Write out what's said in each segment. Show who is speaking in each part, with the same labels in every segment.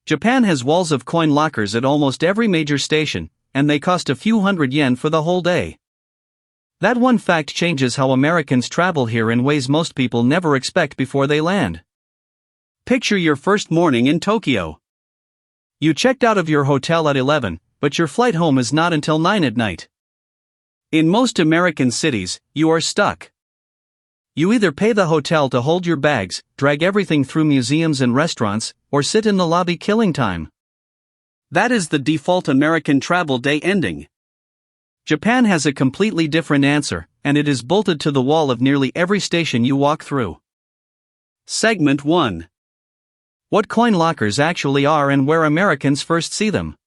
Speaker 1: Japan has walls of coin lockers at almost every major station, and they cost a few hundred yen for the whole day. That one fact changes how Americans travel here in ways most people never expect before they land. Picture your first morning in Tokyo. You checked out of your hotel at 11, but your flight home is not until 9 at night. In most American cities, you are stuck. You either pay the hotel to hold your bags, drag everything through museums and restaurants, or sit in the lobby killing time. That is the default American travel day ending. Japan has a completely different answer, and it is bolted to the wall of nearly every station you walk through. Segment 1. What coin lockers actually are and where Americans first see them.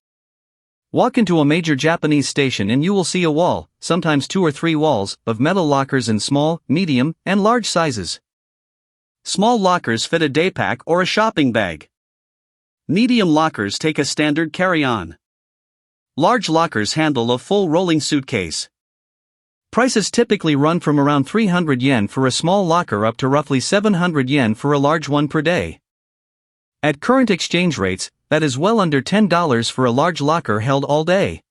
Speaker 1: Walk into a major Japanese station and you will see a wall, sometimes 2 or 3 walls, of metal lockers in small, medium, and large sizes. Small lockers fit a day pack or a shopping bag. Medium lockers take a standard carry-on. Large lockers handle a full rolling suitcase. Prices typically run from around 300 yen for a small locker up to roughly 700 yen for a large one per day. At current exchange rates, that is well under $10 for a large locker held all day.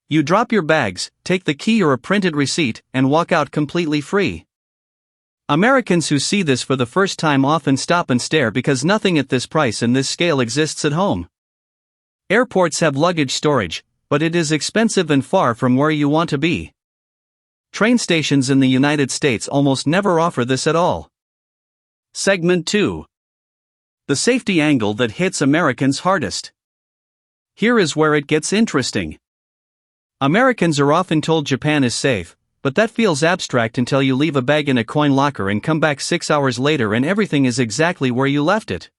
Speaker 1: You drop your bags, take the key or a printed receipt, and walk out completely free. Americans who see this for the first time often stop and stare because nothing at this price and this scale exists at home. Airports have luggage storage, but it is expensive and far from where you want to be. Train stations in the United States almost never offer this at all. Segment 2. The safety angle that hits Americans hardest. Here is where it gets interesting. Americans are often told Japan is safe, but that feels abstract until you leave a bag in a coin locker and come back 6 hours later and everything is exactly where you left it.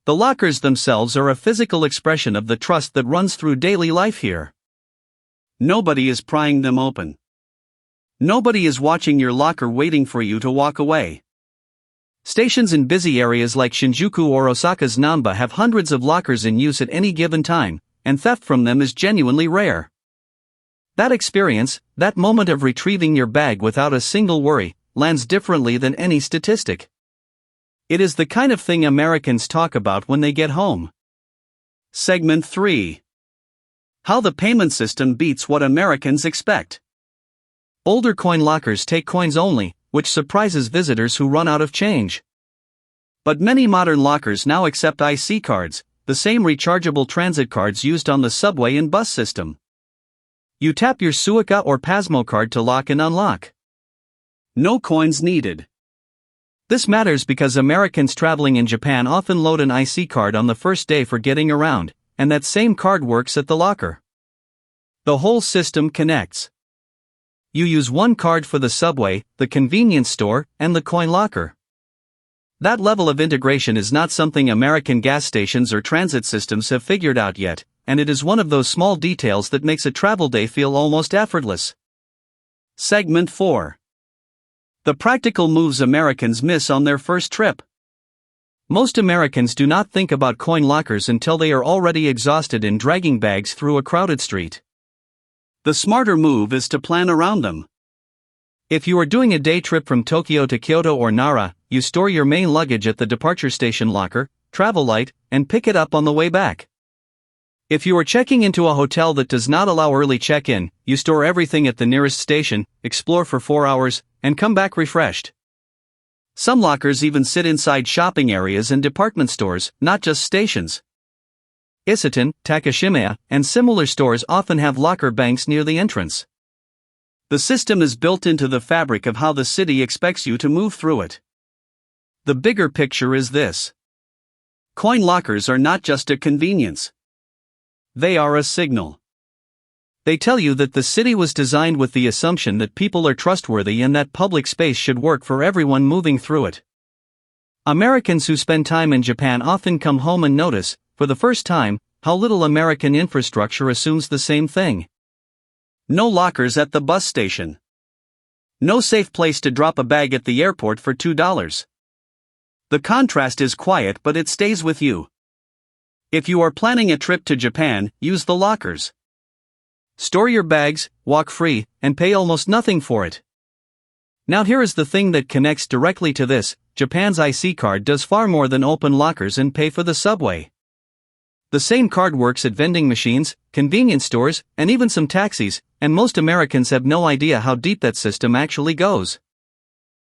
Speaker 1: The lockers themselves are a physical expression of the trust that runs through daily life here. Nobody is prying them open. Nobody is watching your locker waiting for you to walk away. Stations in busy areas like Shinjuku or Osaka's Namba have hundreds of lockers in use at any given time, and theft from them is genuinely rare. That experience, that moment of retrieving your bag without a single worry, lands differently than any statistic. It is the kind of thing Americans talk about when they get home. Segment 3. How the payment system beats what Americans expect. Older coin lockers take coins only, which surprises visitors who run out of change. But many modern lockers now accept IC cards, the same rechargeable transit cards used on the subway and bus system. You tap your Suica or Pasmo card to lock and unlock. No coins needed. This matters because Americans traveling in Japan often load an IC card on the first day for getting around, and that same card works at the locker. The whole system connects. You use one card for the subway, the convenience store, and the coin locker. That level of integration is not something American gas stations or transit systems have figured out yet, and it is one of those small details that makes a travel day feel almost effortless. Segment 4. The practical moves Americans miss on their first trip. Most Americans do not think about coin lockers until they are already exhausted in dragging bags through a crowded street. The smarter move is to plan around them. If you are doing a day trip from Tokyo to Kyoto or Nara, you store your main luggage at the departure station locker, travel light, and pick it up on the way back. If you are checking into a hotel that does not allow early check-in, you store everything at the nearest station, explore for 4 hours, and come back refreshed. Some lockers even sit inside shopping areas and department stores, not just stations. Isetan, Takashimaya, and similar stores often have locker banks near the entrance. The system is built into the fabric of how the city expects you to move through it. The bigger picture is this. Coin lockers are not just a convenience. They are a signal. They tell you that the city was designed with the assumption that people are trustworthy and that public space should work for everyone moving through it. Americans who spend time in Japan often come home and notice, for the first time, how little American infrastructure assumes the same thing. No lockers at the bus station. No safe place to drop a bag at the airport for $2. The contrast is quiet, but it stays with you. If you are planning a trip to Japan, use the lockers. Store your bags, walk free, and pay almost nothing for it. Now here is the thing that connects directly to this. Japan's IC card does far more than open lockers and pay for the subway. The same card works at vending machines, convenience stores, and even some taxis, and most Americans have no idea how deep that system actually goes.